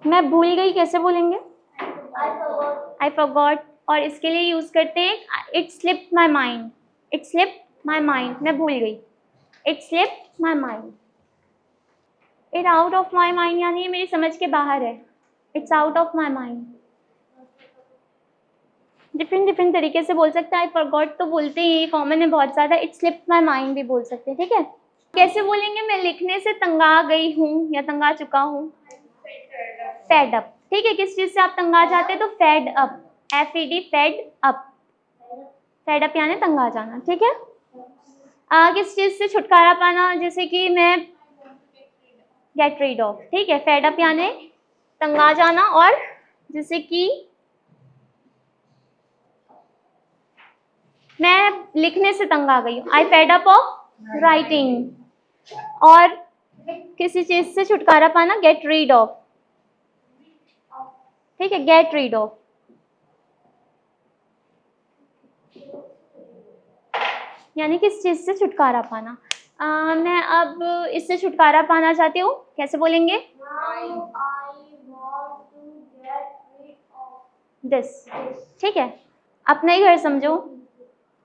मैं भूल गई कैसे बोलेंगे? I forgot. और इसके लिए यूज करते हैं it slipped my mind. It slipped my mind, मैं भूल गई। It slipped my mind. It out of my mind यानी ये मेरी समझ के बाहर है। It's out of my mind. Different different तरीके से बोल सकते हैं। आई फॉरगॉट तो बोलते ही, ये कॉमन है बहुत ज़्यादा। इट स्लिप्ड माई माइंड भी बोल सकते हैं, ठीक है। कैसे बोलेंगे? मैं लिखने से तंगा गई हूँ या तंगा चुका हूँ। फेड अप, ठीक है। किस चीज से आप तंगा जाते हैं? तो fed up, FED, fed up. Fed up यानी तंगा जाना, ठीक है। किस चीज से छुटकारा पाना? जैसे कि मैं गेट रीड ऑफ, ठीक है। फेड अप यानी तंगा जाना, और जैसे कि मैं लिखने से तंग आ गई हूँ। आई फेड अप ऑफ राइटिंग। और किसी चीज से छुटकारा पाना, गेट रीड ऑफ, ठीक है। गेट रीड ऑफ यानी किस चीज से छुटकारा पाना। मैं अब इससे छुटकारा पाना चाहती हूँ, कैसे बोलेंगे? दिस, ठीक है। अपना ही घर समझो,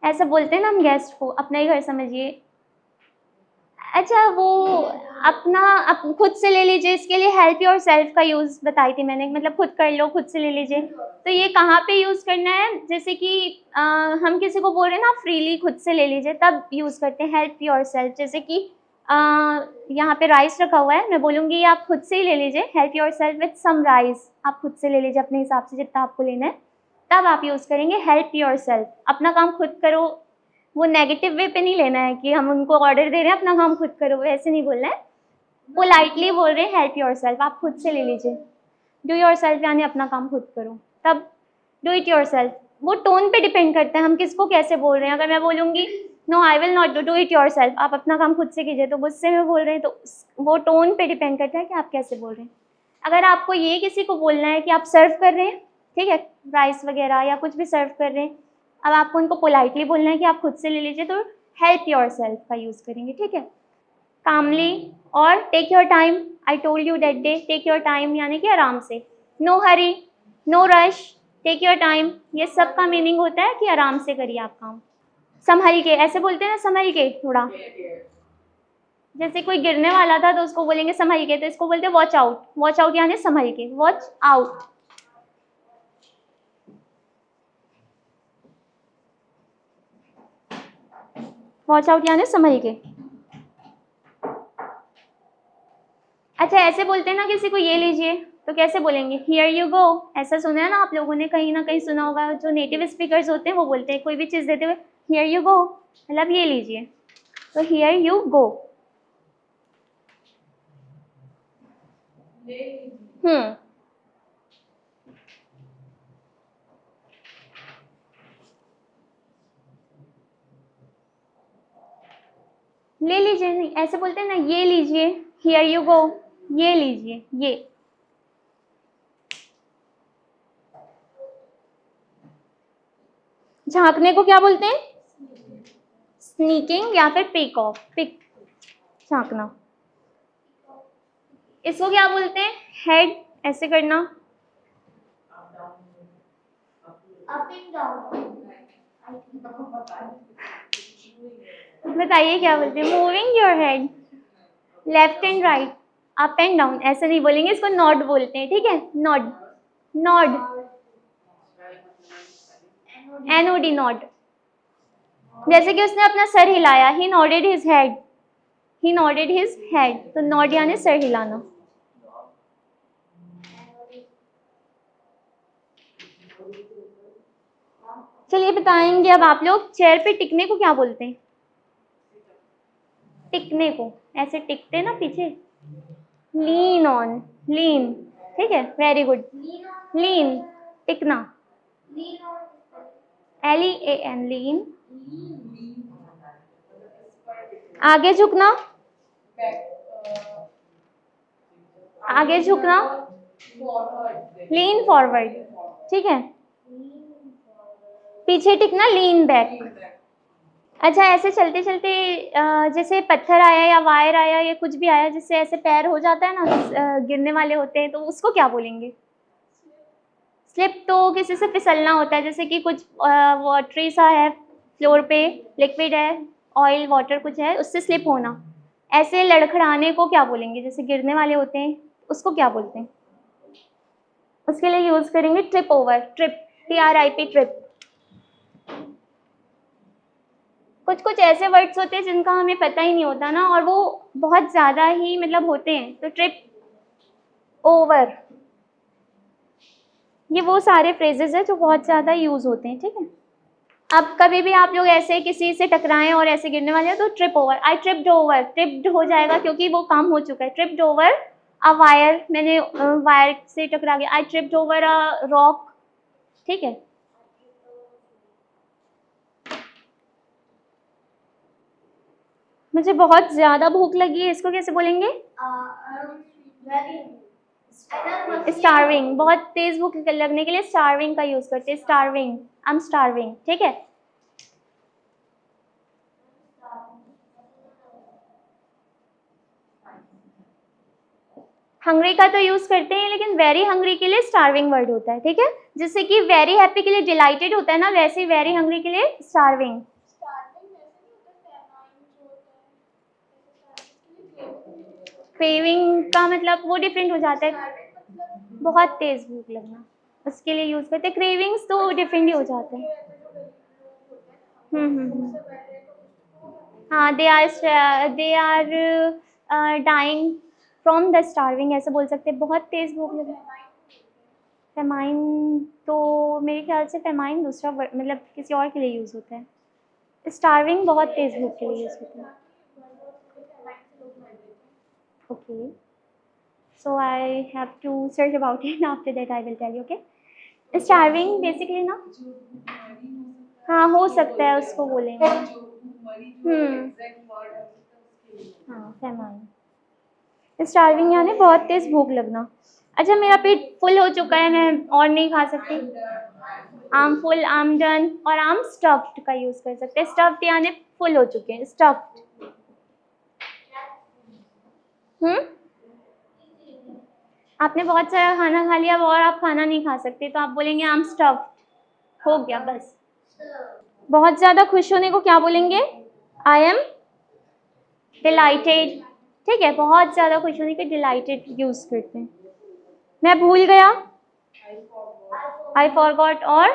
ऐसा बोलते हैं ना हम गेस्ट को, अपना ही घर समझिए। अच्छा, वो खुद से ले लीजिए। इसके लिए हेल्प योर सेल्फ का यूज बताई थी मैंने, मतलब खुद कर लो, खुद से ले लीजिए। तो ये कहाँ पे यूज करना है? जैसे कि हम किसी को बोल रहे हैं ना फ्रीली खुद से ले लीजिए, तब यूज करते हैं हेल्प योर सेल्फ। जैसे कि यहाँ पे राइस रखा हुआ है, मैं बोलूँगी आप खुद से ही ले लीजिए। Help yourself with some rice, आप खुद से ले लीजिए अपने हिसाब से जितना आपको लेना है, तब आप यूज करेंगे हेल्प योर सेल्फ। अपना काम खुद करो, वो नेगेटिव वे पे नहीं लेना है कि हम उनको ऑर्डर दे रहे हैं अपना काम खुद करो, वैसे नहीं बोलना है। पोलाइटली बोल रहे हैं हेल्प योर सेल्फ, आप खुद से ले लीजिए। डू योर सेल्फ यानी अपना काम खुद करो, तब डू इट योर सेल्फ। वो टोन पे डिपेंड करता है हम किसको कैसे बोल रहे हैं। अगर मैं बोलूँगी no I will not do it yourself, आप अपना काम खुद से कीजिए, तो गुस्से में बोल रहे हैं, तो वो टोन पे डिपेंड करता है कि आप कैसे बोल रहे हैं। अगर आपको ये किसी को बोलना है कि आप सर्व कर रहे हैं, ठीक है, राइस वगैरह या कुछ भी सर्व कर रहे हैं, अब आपको उनको पोलाइटली बोलना है कि आप खुद से ले लीजिए, तो हेल्प योर सेल्फ का यूज़ करेंगे, ठीक है। कामली और take your time. I told you that day, take your time यानी कि आराम से। No hurry, no rush, take your time, ये सब का मीनिंग होता है कि आराम से करिए आप काम। संभल के, ऐसे बोलते हैं ना, संभल के थोड़ा। जैसे कोई गिरने वाला था तो उसको बोलेंगे संभल के, तो इसको बोलते हैं वॉच आउट। वॉच आउट यानी संभल के, वॉच आउट। वॉच आउट यानी संभल के। अच्छा, ऐसे बोलते हैं ना किसी को ये लीजिए, तो कैसे बोलेंगे? Here you go. ऐसा सुना है ना आप लोगों ने, कहीं ना कहीं सुना होगा। जो नेटिव स्पीकर्स होते हैं वो बोलते हैं कोई भी चीज़ देते हुए, हियर यू गो, मतलब ये लीजिए, तो हियर यू गो। ले लीजिए नहीं, ऐसे बोलते हैं ना, ये लीजिए, हियर यू गो, ये लीजिए, ये। झांकने को क्या बोलते हैं? स्नीकिंग या फिर पिक ऑफ, पिक, झांकना। इसको क्या बोलते हैं? हेड, ऐसे करना, बताइए क्या बोलते हैं? Moving your head left and right, up and down. ऐसे नहीं बोलेंगे, इसको नॉड बोलते हैं, ठीक है। Nod, nod, NOD, nod. जैसे कि उसने अपना सर हिलाया, he nodded his head, he nodded his head, तो नॉड यानी सर हिलाना। चलिए बताएंगे अब आप लोग, चेयर पे टिकने को क्या बोलते हैं? टिकने को ऐसे टिकते हैं ना पीछे, लीन ऑन, लीन, ठीक है, वेरी गुड। लीन, टिकना, LEAN, लीन। आगे झुकना, आगे झुकना, लीन फॉरवर्ड, ठीक है। पीछे टिकना, लीन बैक। अच्छा, ऐसे चलते चलते जैसे पत्थर आया या वायर आया या कुछ भी आया जिससे ऐसे पैर हो जाता है ना, गिरने वाले होते हैं, तो उसको क्या बोलेंगे? स्लिप तो किसी से फिसलना होता है, जैसे कि कुछ वाटरी सा है फ्लोर पे, लिक्विड है, ऑयल वाटर कुछ है, उससे स्लिप होना। ऐसे लड़खड़ाने को क्या बोलेंगे? जैसे गिरने वाले होते हैं, उसको क्या बोलते हैं? उसके लिए यूज करेंगे trip over, trip, TRIP, trip. कुछ कुछ ऐसे वर्ड्स होते हैं जिनका हमें पता ही नहीं होता ना, और वो बहुत ज्यादा ही मतलब होते हैं, तो ट्रिप ओवर, ये वो सारे फ्रेजेस हैं जो बहुत ज्यादा यूज होते हैं, ठीक है। अब कभी भी आप लोग ऐसे किसी से टकराएं और ऐसे गिरने वाले हैं तो ट्रिप ओवर, आई ट्रिप्ड ओवर, ट्रिप्ड हो जाएगा क्योंकि वो काम हो चुका है। ट्रिप्ड ओवर अ वायर, मैंने वायर से टकरा गया, आई ट्रिप्ड ओवर अ रॉक, ठीक है। मुझे बहुत ज्यादा भूख लगी है, इसको कैसे बोलेंगे? स्टार्विंग, बहुत तेज भूख लगने के लिए स्टार्विंग का यूज करते हैं, स्टार्विंग, आई एम स्टार्विंग, ठीक है। हंग्री का तो यूज करते हैं, लेकिन वेरी हंग्री के लिए स्टार्विंग वर्ड होता है, ठीक है। जैसे कि वेरी हैप्पी के लिए डिलाइटेड होता है ना, वैसे ही वेरी हंग्री के लिए स्टार्विंग। क्रेविंग का मतलब वो डिफरेंट हो जाता है, बहुत तेज भूख लगना, उसके लिए यूज करते हैं। क्रेविंग्स तो डिफरेंट ही हो जाते हैं। हम्म। हाँ, they are dying from the starving, ऐसे बोल सकते हैं, बहुत तेज भूख लगी। फेमाइन तो मेरे ख्याल से फेमाइन दूसरा मतलब किसी और के लिए यूज होता है, स्टार्विंग बहुत तेज भूख के लिए यूज होता है। Okay, so I have to search about it, after that I will tell you, okay। Starving basically ना, हाँ हो सकता है उसको बोलेंगे। हाँ, फेमाइन, स्टार्विंग यानी बहुत तेज भूख लगना। अच्छा, मेरा पेट फुल हो चुका है, मैं और नहीं खा सकती। आम फुल, आम डन, और आम स्टफ्ड का यूज कर सकते हैं। स्टफ्ड यानी फुल हो चुके हैं, स्टफ्ड। आपने बहुत सारा खाना खा लिया और आप खाना नहीं खा सकते, तो आप बोलेंगे आम स्टफ्ड, हो गया बस। बहुत ज्यादा खुश होने को क्या बोलेंगे? आई एम डिलाइटेड, ठीक है। बहुत ज्यादा खुश होने के डिलाइटेड यूज करते हैं। मैं भूल गया, आई फॉरगॉट, और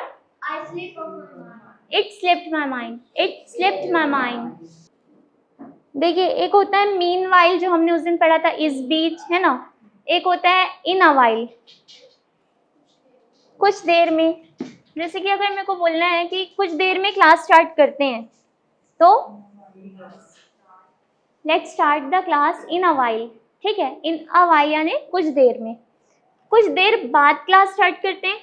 it slipped my mind, it slipped my mind. देखिए, एक होता है मीन वाइल, जो हमने उस दिन पढ़ा था, इस बीच, है ना। एक होता है इन अ वाइल, कुछ देर में। जैसे कि अगर मेरे को बोलना है कि कुछ देर में क्लास स्टार्ट करते हैं, तो let's start the class in a while, ठीक है। इन अ वाइल यानी कुछ देर में। कुछ देर बाद क्लास स्टार्ट करते हैं,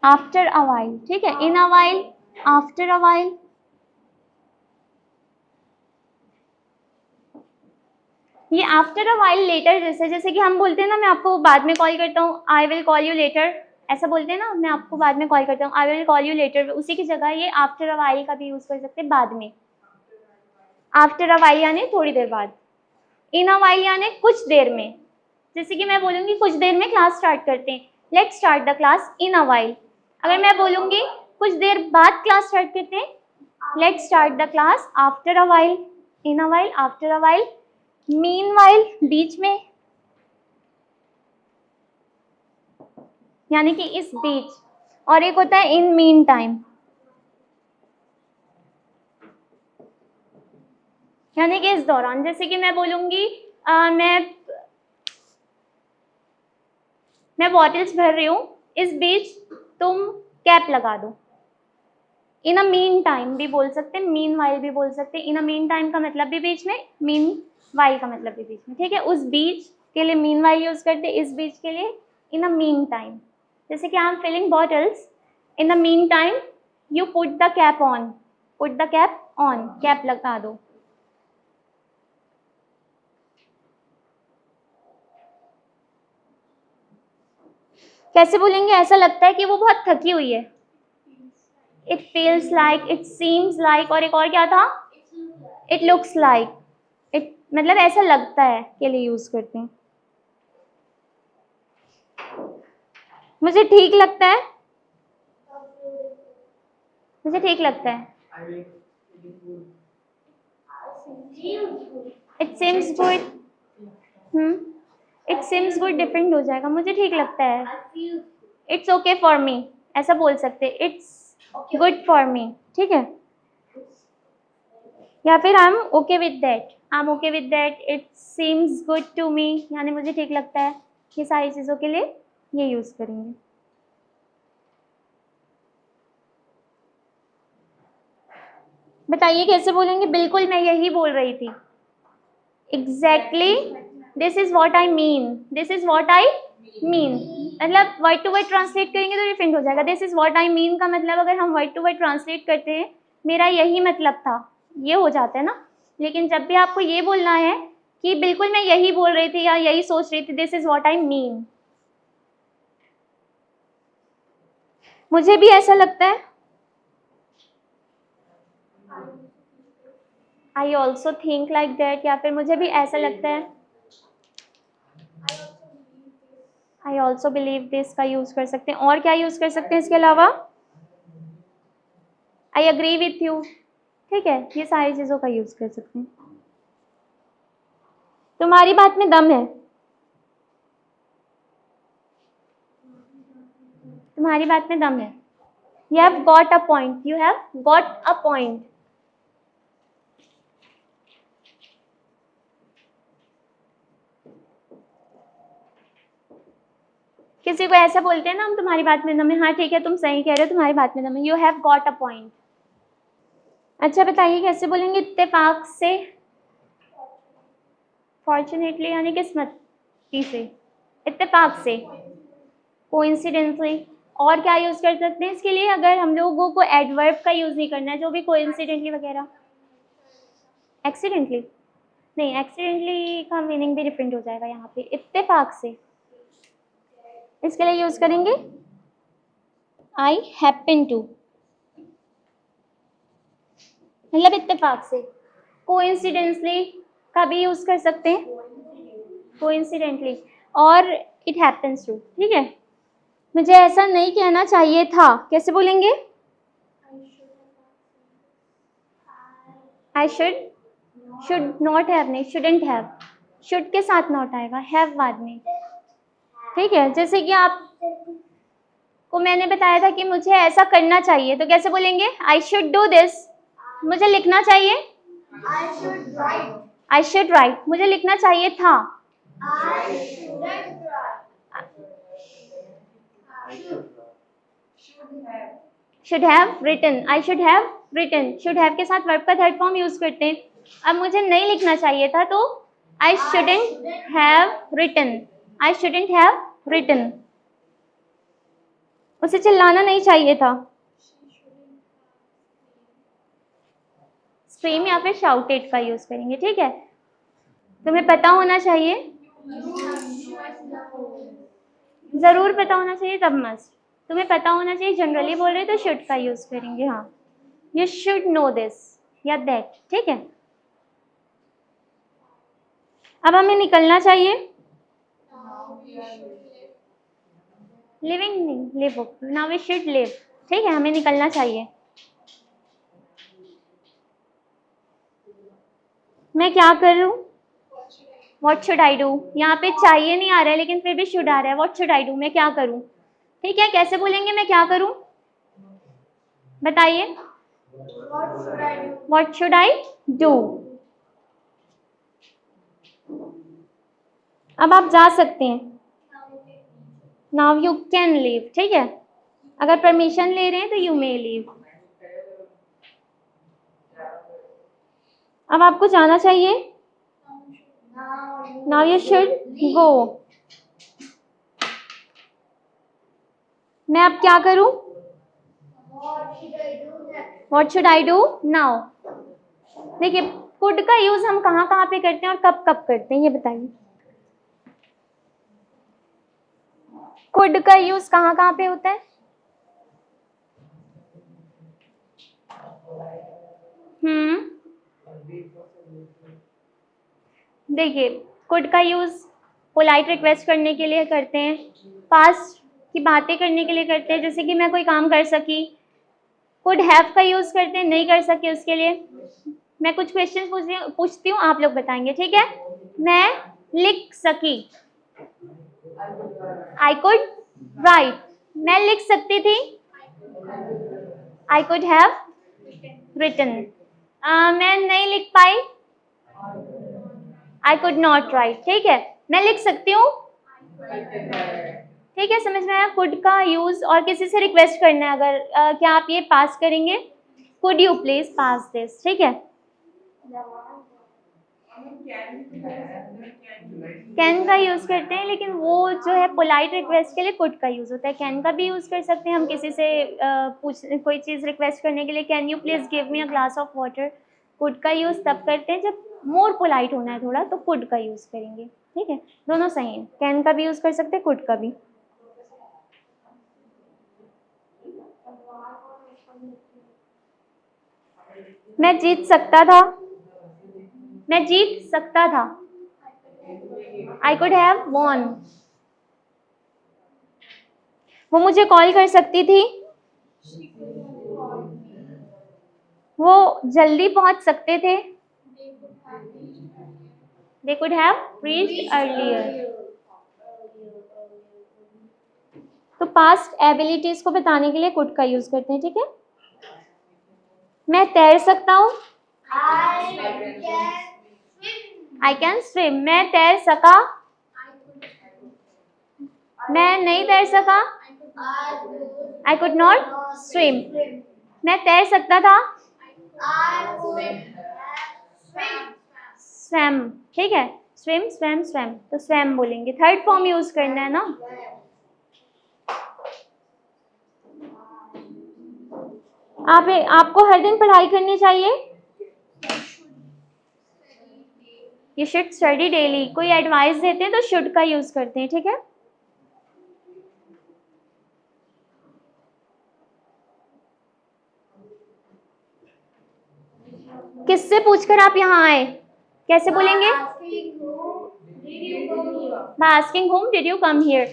आफ्टर अ वाइल, ठीक है। In a while, after a while. ये आफ्टर अ वाइल लेटर जैसे, जैसे कि हम बोलते हैं ना, मैं आपको बाद में कॉल करता हूँ, I will call you later, ऐसा बोलते हैं ना, मैं आपको बाद में कॉल करता हूँ, I will call you later. उसी की जगह ये आफ्टर अ वाइल का भी यूज कर सकते हैं, बाद में। आफ्टर अ वाइल यानी थोड़ी देर बाद, इन अ वाइल यानी कुछ देर में। जैसे कि मैं बोलूंगी कुछ देर में क्लास स्टार्ट करते हैं, let's start the class in a while. अगर मैं बोलूंगी कुछ देर बाद क्लास स्टार्ट करते हैं, let's start the class after a while. In a while, after a while, meanwhile बीच में, यानी कि इस बीच। और एक होता है इन मीन टाइम, यानी कि इस दौरान। जैसे कि मैं बोलूंगी मैं बॉटल्स भर रही हूँ, इस बीच तुम कैप लगा दो। इन अ मीन टाइम भी बोल सकते हैं, मीन वाइल भी बोल सकते हैं। इन अ मीन टाइम का मतलब भी बीच में, मीन वाइल का मतलब भी बीच में, ठीक है। उस बीच के लिए मीन वाइल यूज करते हैं, इस बीच के लिए इन अ मीन टाइम। जैसे कि I am filling bottles, in the mean time you put the cap on, put the cap on, cap लगा दो। कैसे बोलेंगे? ऐसा लगता है कि वो बहुत थकी हुई है। It feels like, it seems like, और एक और क्या था? It looks like. इट मतलब ऐसा लगता है के लिए यूज करते हैं। मुझे ठीक लगता है, मुझे ठीक लगता है। It seems good, it seems good different हो जाएगा। मुझे ठीक लगता है। इट्स ओके फॉर मी, ऐसा बोल सकते हैं। इट्स गुड फॉर मी, ठीक है। या फिर I am okay with that, I am okay with that, it seems good to me, यानी मुझे ठीक लगता है। ये सारी चीज़ों के लिए ये यूज़ करेंगे। बताइए कैसे बोलेंगे? बिल्कुल मैं यही बोल रही थी। Exactly, this is what I mean, this is what I mean. मतलब वर्ड टू वर्ड ट्रांसलेट करेंगे तो डिफरेंट हो जाएगा। This is what I mean का मतलब अगर हम वर्ड टू वर्ड ट्रांसलेट करते हैं, मेरा यही मतलब था, ये हो जाता है ना। लेकिन जब भी आपको ये बोलना है कि बिल्कुल मैं यही बोल रही थी या यही सोच रही थी, this is what I mean. मुझे भी ऐसा लगता है। I also think like that, या फिर मुझे भी ऐसा लगता है। आई ऑल्सो बिलीव दिस का यूज कर सकते हैं। और क्या यूज कर सकते हैं इसके अलावा? आई अग्री विथ यू, ठीक है। ये सारी चीजों का यूज कर सकते हैं। तुम्हारी बात में दम है, तुम्हारी बात में दम है। You have got a point, you have got a point. किसी को ऐसा बोलते हैं ना हम, तुम्हारी बात में दम है। हाँ ठीक है, तुम सही कह रहे हो, तुम्हारी बात में दम है। You have got a point. अच्छा बताइए कैसे बोलेंगे? इत्तेफाक से, फॉर्चुनेटली यानी किस्मती से, इत्तेफाक से, कोइंसिडेंटली। और क्या यूज कर सकते हैं इसके लिए? अगर हम लोगों को एडवर्ब का यूज नहीं करना है, जो भी कोइंसिडेंटली वगैरह। एक्सीडेंटली नहीं, एक्सीडेंटली का मीनिंग भी डिफरेंट हो जाएगा यहाँ पे। इत्तेफाक से इसके लिए यूज करेंगे आई हैपन टू, मतलब इत्तेफाक से। कोइंसिडेंटली का भी यूज कर सकते हैं, कोइंसिडेंटली, और इट हैपेंस टू, ठीक है। मुझे ऐसा नहीं कहना चाहिए था, कैसे बोलेंगे? आई शुड नॉट हैव, नहीं शुडंट हैव, शुड के साथ नॉट आएगा, हैव बाद में, ठीक है। जैसे कि आप को मैंने बताया था कि मुझे ऐसा करना चाहिए, तो कैसे बोलेंगे? आई शुड डू दिस, मुझे लिखना चाहिए। आई शुड राइट, मुझे लिखना चाहिए था। Should have written, I should have written. Should have के साथ वर्ब का थर्ड फॉर्म यूज करते हैं। अब मुझे नहीं लिखना चाहिए था, तो I shouldn't have written, I shouldn't have written. उसे चिल्लाना नहीं चाहिए था। स्क्रीम या फिर शाउटेड का यूज करेंगे, ठीक है। तुम्हें पता होना चाहिए, जरूर पता होना चाहिए, तब मस्ट। तुम्हें पता होना चाहिए, जनरली बोल रहे तो शुड का यूज करेंगे। हाँ, यू शुड नो दिस या दैट, ठीक है। अब हमें निकलना चाहिए। लिविंग नहीं, leave, now we should leave, ठीक है। हमें निकलना चाहिए। मैं क्या करूं? What should I do? यहाँ पे चाहिए नहीं आ रहा है, लेकिन फिर भी शुड आ रहा है। व्हाट शुड आई डू, मैं क्या करूं, ठीक है। कैसे बोलेंगे मैं क्या करूं? बताइए। What should I do. अब आप जा सकते हैं। नाउ यू कैन लीव, ठीक है। अगर परमिशन ले रहे हैं तो यू मे लीव। अब आपको जाना चाहिए। Now you should go. मैं अब क्या करूं? What should I do now. देखिए, कुड का यूज हम कहाँ कहाँ पे करते हैं और कब कब करते हैं, ये बताइए। कुड का यूज कहाँ कहाँ पे होता है? देखिए, कुड का यूज पोलाइट रिक्वेस्ट करने के लिए करते हैं, पास्ट की बातें करने के लिए करते हैं, जैसे कि मैं कोई काम कर सकी। कुड हैव का यूज करते हैं नहीं कर सके उसके लिए। मैं कुछ क्वेश्चन पूछती हूँ, आप लोग बताएंगे, ठीक है? मैं लिख सकी, आई कुड राइट। मैं लिख सकती थी, आई कुड हैव रिटन। मैं नहीं लिख पाई, आई कुड नॉट राइट। ठीक है, मैं लिख सकती हूँ, ठीक है, समझ में आया? कुड का यूज। और किसी से रिक्वेस्ट करना है अगर क्या आप ये पास करेंगे? Could you please pass this, ठीक है? कैन का यूज करते हैं, लेकिन वो जो है पोलाइट रिक्वेस्ट के लिए कुड का यूज होता है। कैन का भी यूज कर सकते हैं हम किसी से कोई चीज रिक्वेस्ट करने के लिए, can you please give me a glass of water. Could का यूज तब करते हैं जब मोर पोलाइट होना है थोड़ा, तो कुड का यूज करेंगे, ठीक है? दोनों सही है, कैन का भी यूज कर सकते हैं, कुड का भी। मैं जीत सकता था, मैं जीत सकता था, आई कुड हैव वॉन। वो मुझे कॉल कर सकती थी, वो जल्दी पहुंच सकते थे, they could have reached earlier। तो पास्ट एबिलिटीज को बताने के लिए कुड का यूज करते हैं, ठीक है? मैं तैर सकता हूँ, आई कैन स्विम। मैं तैर सका, मैं नहीं तैर सका, आई कुड नॉट स्विम। मैं तैर सकता था, स्वैम, ठीक है? स्विम स्वैम स्वैम, तो स्वैम बोलेंगे, थर्ड फॉर्म यूज करना है ना। आपको हर दिन पढ़ाई करनी चाहिए, यू शुड स्टडी डेली। कोई एडवाइस देते हैं तो शुड का यूज करते हैं, ठीक है? किससे पूछकर आप यहाँ आए? कैसे बोलेंगे? By asking whom did you come here?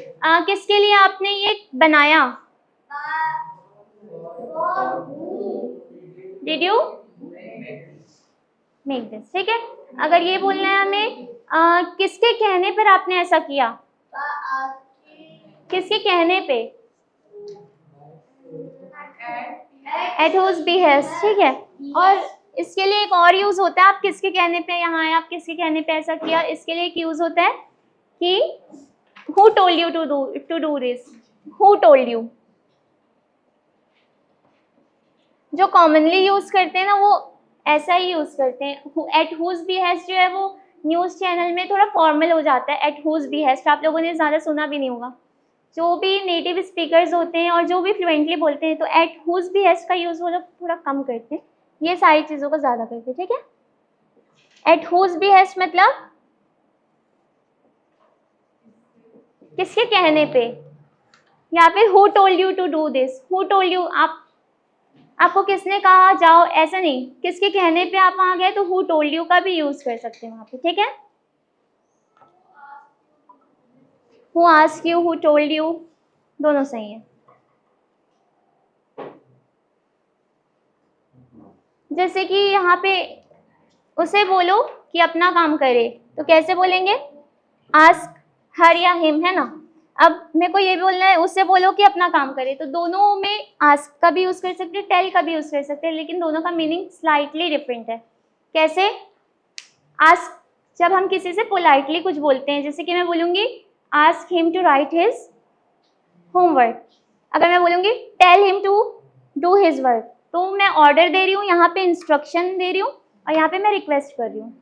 किसके लिए आपने ये बनाया? Did you make this? ठीक है, अगर ये बोलना है हमें किसके कहने पर आपने ऐसा किया? किसके कहने पे? At whose behest, ठीक है? और इसके लिए एक और यूज होता है, आप किसके कहने पे यहाँ आए, आप किसके कहने पे ऐसा किया, इसके लिए एक यूज होता है कि who told you to do this? Who told you? जो कॉमनली यूज करते हैं ना, वो ऐसा ही यूज करते हैं। एट whose behest जो है वो न्यूज चैनल में थोड़ा फॉर्मल हो जाता है। एट whose behest आप लोगों ने ज्यादा सुना भी नहीं होगा। जो भी नेटिव स्पीकर्स होते हैं और जो भी फ्लुएंटली बोलते हैं, तो एट whose behest का यूज वो लोग थोड़ा कम करते हैं, ये सारी चीजों को ज्यादा करते हैं, ठीक है? एट whose behest मतलब किसके कहने पे। यहाँ पे who told you to do this? Who told you? आपको किसने कहा जाओ, ऐसा नहीं, किसके कहने पे आप वहां गए, तो who told you का भी यूज कर सकते हैं वहां पे, ठीक है? who asked you, who told you, दोनों सही है। जैसे कि यहाँ पे उसे बोलो कि अपना काम करे, तो कैसे बोलेंगे? आस्क हर या हिम, है ना? अब मेरे को ये बोलना है, उससे बोलो कि अपना काम करे, तो दोनों में आस्क का भी यूज कर सकते हैं, टेल का भी यूज कर सकते हैं, लेकिन दोनों का मीनिंग स्लाइटली डिफरेंट है। कैसे? आस्क जब हम किसी से पोलाइटली कुछ बोलते हैं, जैसे कि मैं बोलूंगी ask him to write his homework. अगर मैं बोलूंगी tell him to do his work, तो मैं ऑर्डर दे रही हूँ, यहाँ पे इंस्ट्रक्शन दे रही हूँ, और यहाँ पे मैं रिक्वेस्ट कर रही हूँ।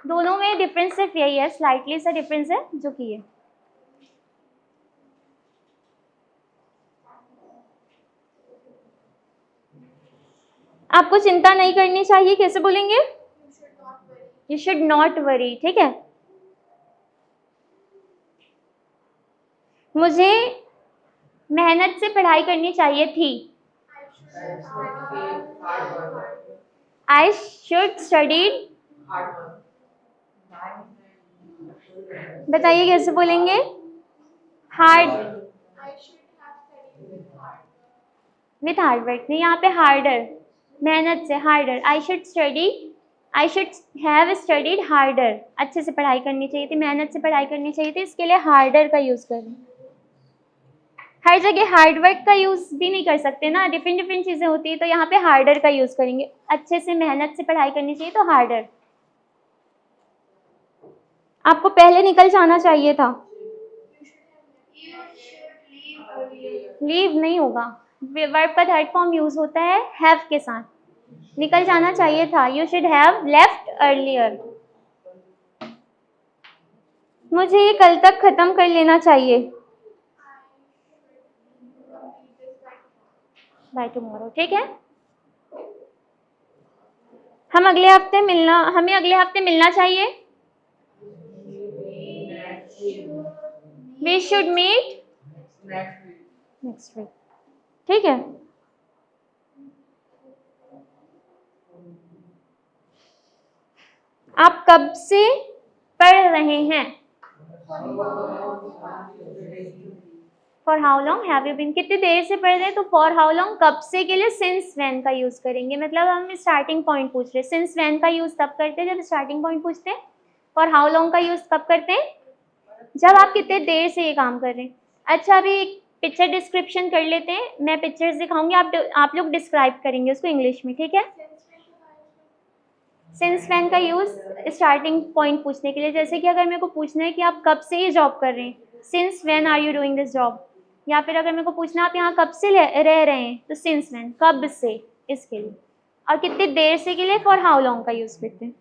दोनों में डिफरेंस सिर्फ यही है, स्लाइटली सा डिफरेंस है जो कि है। आपको चिंता नहीं करनी चाहिए, कैसे बोलेंगे? यू शुड नॉट वरी, ठीक है? मुझे मेहनत से पढ़ाई करनी चाहिए थी। आई शुड स्टडीड, बताइए कैसे बोलेंगे? हार्ड, विथ हार्ड वर्क नहीं, यहाँ पे हार्डर, मेहनत से, harder. I should study, I should have studied harder, अच्छे से पढ़ाई करनी चाहिए थी, मेहनत से पढ़ाई करनी चाहिए थी, इसके लिए हार्डर का यूज करें। हर जगह हार्ड वर्क का यूज भी नहीं कर सकते ना, डिफरेंट डिफरेंट चीजें होती है, तो यहाँ पे हार्डर का यूज करेंगे। अच्छे से मेहनत से पढ़ाई करनी चाहिए तो हार्डर। आपको पहले निकल जाना चाहिए था। लीव नहीं होगा, वर्ब का थर्ड फॉर्म यूज होता है हैव के साथ। निकल जाना चाहिए था, you should have left earlier. मुझे ये कल तक खत्म कर लेना चाहिए, बाय टुमारो, ठीक है। हमें अगले हफ्ते मिलना चाहिए। We should meet next week, ठीक है। आप कब से पढ़ रहे हैं? For how long have you been, कितनी देर से पढ़ रहे हैं, तो फॉर हाउ लॉन्ग कब से के लिए सिंस व्हेन का यूज करेंगे, मतलब हम स्टार्टिंग पॉइंट पूछ रहे हैं। सिंस व्हेन का यूज तब करते हैं जब स्टार्टिंग पॉइंट पूछते हैं। फॉर हाउ लॉन्ग का यूज कब करते हैं? जब आप कितने देर से ये काम कर रहे हैं। अच्छा, अभी एक पिक्चर डिस्क्रिप्शन कर लेते हैं, मैं पिक्चर्स दिखाऊंगी, आप लोग डिस्क्राइब करेंगे उसको इंग्लिश में, ठीक है। सिंस व्हेन का यूज स्टार्टिंग पॉइंट पूछने के लिए, जैसे कि अगर मेरे को पूछना है कि आप कब से ये जॉब कर रहे हैं, since when are you doing this job. या फिर अगर मेरे को पूछना आप यहाँ कब से रह रहे हैं, तो सिंस व्हेन, कब से, इसके लिए। और कितनी देर से के लिए फॉर हाउ लॉन्ग का यूज करते हैं।